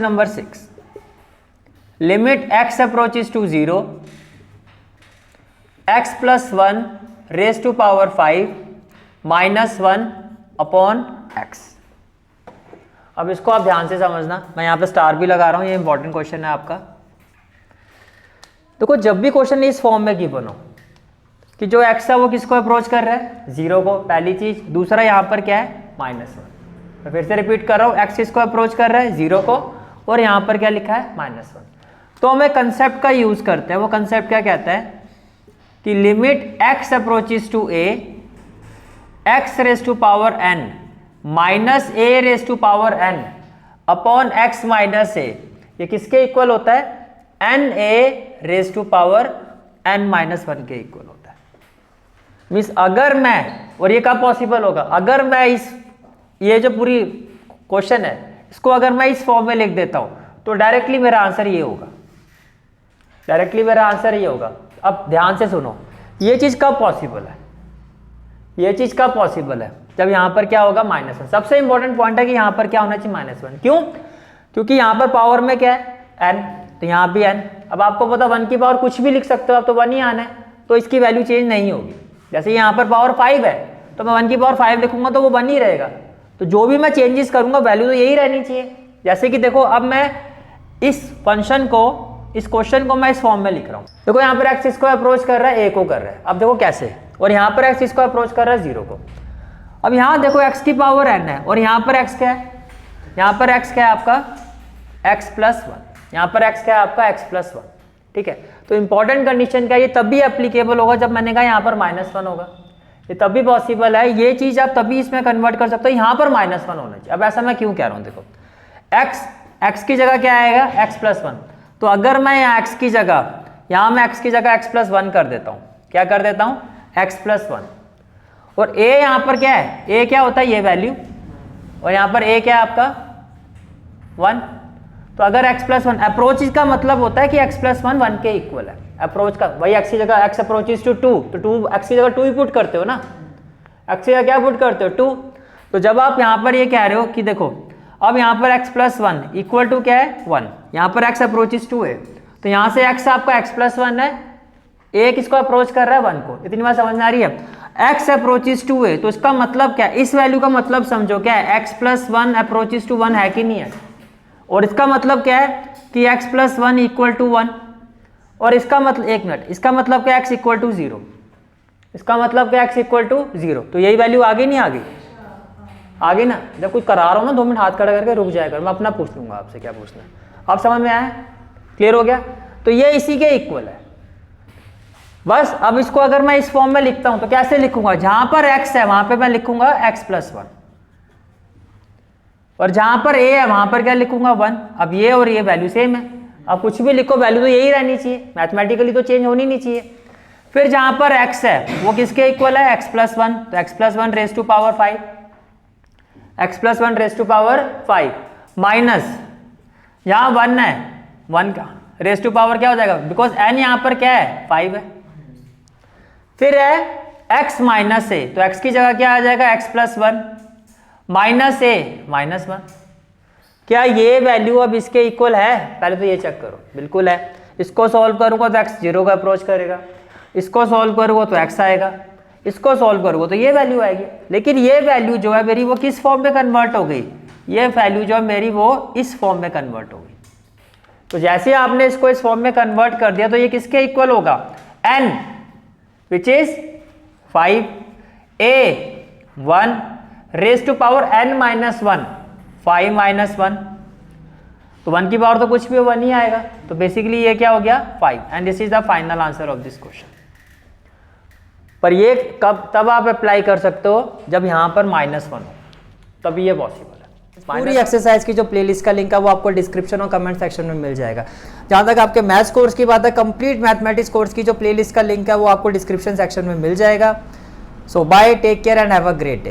Number 6, limit x approaches to 0, x plus 1 raise to power 5 minus 1 upon x। अब इसको आप ध्यान से समझना, मैं यहाँ पे स्टार भी लगा रहा हूँ, ये इंपॉर्टेंट क्वेश्चन है आपका। देखो जब भी क्वेश्चन इस फॉर्म में गिवन हो कि जो x है वो किसको अप्रोच कर रहा है, 0 को, पहली चीज। दूसरा यहाँ पर क्या है, -1। मैं फिर से रिपीट कर रहा हूँ, x किसको अप्रोच कर रहा है, 0 को, और यहाँ पर क्या लिखा है, -1। तो हमें कंसेप्ट का यूज करते हैं। वो कंसेप्ट क्या कहता है कि limit x approaches to a, x raise to power n minus a raise to power n upon x minus a, ये किसके इक्वल होता है, na raise to power n minus 1 के इक्वल होता है। मीन्स अगर मैं, और ये कब पॉसिबल होगा, अगर मैं ये जो पूरी क्वेश्चन है इसको अगर मैं इस फॉर्म में लिख देता हूं तो डायरेक्टली मेरा आंसर ये होगा, डायरेक्टली मेरा आंसर ये होगा। अब ध्यान से सुनो, ये चीज कब पॉसिबल है, ये चीज कब पॉसिबल है, जब यहां पर क्या होगा, -1। सबसे इंपॉर्टेंट पॉइंट है कि यहां पर क्या होना चाहिए, -1। क्यों, क्योंकि यहां पर पावर में क्या है, n, तो यहां भी n। अब आपको पता 1 की पावर कुछ भी लिख सकते हो आप, तो 1 ही आना है, तो इसकी वैल्यू चेंज नहीं होगी। जैसे यहाँ पर पावर 5 है तो मैं 1 की पावर 5 लिखूंगा तो वो 1 ही रहेगा। तो जो भी मैं चेंजेस करूंगा वैल्यू तो यही रहनी चाहिए। जैसे कि देखो अब मैं इस फंक्शन को, इस क्वेश्चन को मैं इस फॉर्म में लिख रहा हूँ। देखो यहाँ पर x इसको अप्रोच कर रहा है, a को कर रहा है। अब देखो कैसे, और यहाँ पर x इसको अप्रोच कर रहा है 0 को। अब यहाँ देखो x की पावर n है और यहाँ पर x क्या है, यहाँ पर x क्या है आपका, x प्लस 1, यहाँ पर x क्या है आपका, x प्लस 1। ठीक है, तो इंपॉर्टेंट कंडीशन क्या है, ये तभी एप्लीकेबल होगा जब मैंने कहा यहाँ पर -1 होगा। ये तभी पॉसिबल है, ये चीज आप तभी इसमें कन्वर्ट कर सकते हो, यहाँ पर -1 होना चाहिए। अब ऐसा मैं क्यों कह रहा हूँ, देखो x की जगह क्या आएगा, x प्लस 1। तो अगर मैं यहाँ x की जगह, यहाँ मैं x की जगह x प्लस 1 कर देता हूँ, क्या कर देता हूँ, x प्लस 1, और a यहाँ पर क्या है, a क्या होता है, ये वैल्यू, और यहाँ पर a क्या है आपका 1। तो अगर x प्लस 1, अप्रोच का मतलब होता है कि x प्लस 1 1 के इक्वल है। अप्रोच का वही, x की जगह x अप्रोचेस टू 2, तो 2 x की जगह 2 ही पुट करते हो ना, x की जगह क्या पुट करते हो, 2। तो जब आप यहाँ पर ये कह रहे हो कि देखो अब यहाँ पर x प्लस 1 इक्वल टू क्या है, 1, यहाँ पर x अप्रोचेस 2 है, तो यहाँ से x आपका x प्लस 1 है, a किसको अप्रोच कर रहा है, 1 को। इतनी बात समझ में आ रही है, x अप्रोचेस 2 है, तो इसका मतलब क्या है, इस वैल्यू का मतलब समझो क्या है, x प्लस 1 अप्रोचेस टू 1 है कि नहीं है, और इसका मतलब क्या है कि x प्लस 1 इक्वल टू 1, और इसका मतलब, एक मिनट, इसका मतलब क्या, x इक्वल टू 0, इसका मतलब क्या, x इक्वल टू 0। तो यही वैल्यू आ गई, नहीं आ गई, आ गई ना। जब कुछ करा रहा हूँ ना 2 मिनट हाथ खड़ा करके रुक जाएगा, मैं अपना पूछ लूंगा आपसे क्या पूछना है। आप समझ में आया, क्लियर हो गया। तो ये इसी के इक्वल है बस। अब इसको अगर मैं इस फॉर्म में लिखता हूं तो कैसे लिखूंगा, जहां पर x है वहां पे मैं लिखूंगा x प्लस 1, और जहां पर a है वहां पर क्या लिखूंगा, 1। अब ये और ये वैल्यू सेम है, अब कुछ भी लिखो वैल्यू तो यही रहनी चाहिए, मैथमेटिकली तो चेंज होनी नहीं चाहिए। फिर जहां पर x है वो किसके इक्वल है, x प्लस 1, तो x plus 1 raise to power 5, x plus 1 raise to power 5 minus यहाँ 1 है, 1 का रेज टू पावर क्या हो जाएगा, बिकॉज n यहाँ पर क्या है, 5 है। फिर है x माइनस a, तो x की जगह क्या आ जाएगा, x plus 1 minus a minus 1। क्या ये वैल्यू अब इसके इक्वल है, पहले तो ये चेक करो, बिल्कुल है। इसको सॉल्व करूंगा तो x 0 का अप्रोच करेगा, इसको सॉल्व करूंगा तो x आएगा, इसको सॉल्व करूंगा तो ये वैल्यू आएगी। लेकिन ये वैल्यू जो है मेरी वो किस फॉर्म में कन्वर्ट हो गई, ये वैल्यू जो है मेरी वो इस फॉर्म में कन्वर्ट हो गई। तो जैसे आपने इसको इस फॉर्म में कन्वर्ट कर दिया तो ये किसके इक्वल होगा, n which is 5, a 1 raise to power n minus 1, 5 minus 1, तो 1 की पावर तो कुछ भी 1 ही आएगा। तो बेसिकली ये क्या हो गया, 5, and this is the final answer of this question. पर ये कब, तब आप अप्लाई कर सकते हो जब यहां पर -1 हो, तभी ये पॉसिबल है। पूरी एक्सरसाइज की जो प्लेलिस्ट का लिंक है वो आपको डिस्क्रिप्शन और कमेंट सेक्शन में मिल जाएगा। जहां तक आपके मैथ्स कोर्स की बात है, कंप्लीट मैथमेटिक्स कोर्स की जो प्लेलिस्ट का लिंक है वो आपको डिस्क्रिप्शन सेक्शन में मिल जाएगा। So bye, take care and have a great day.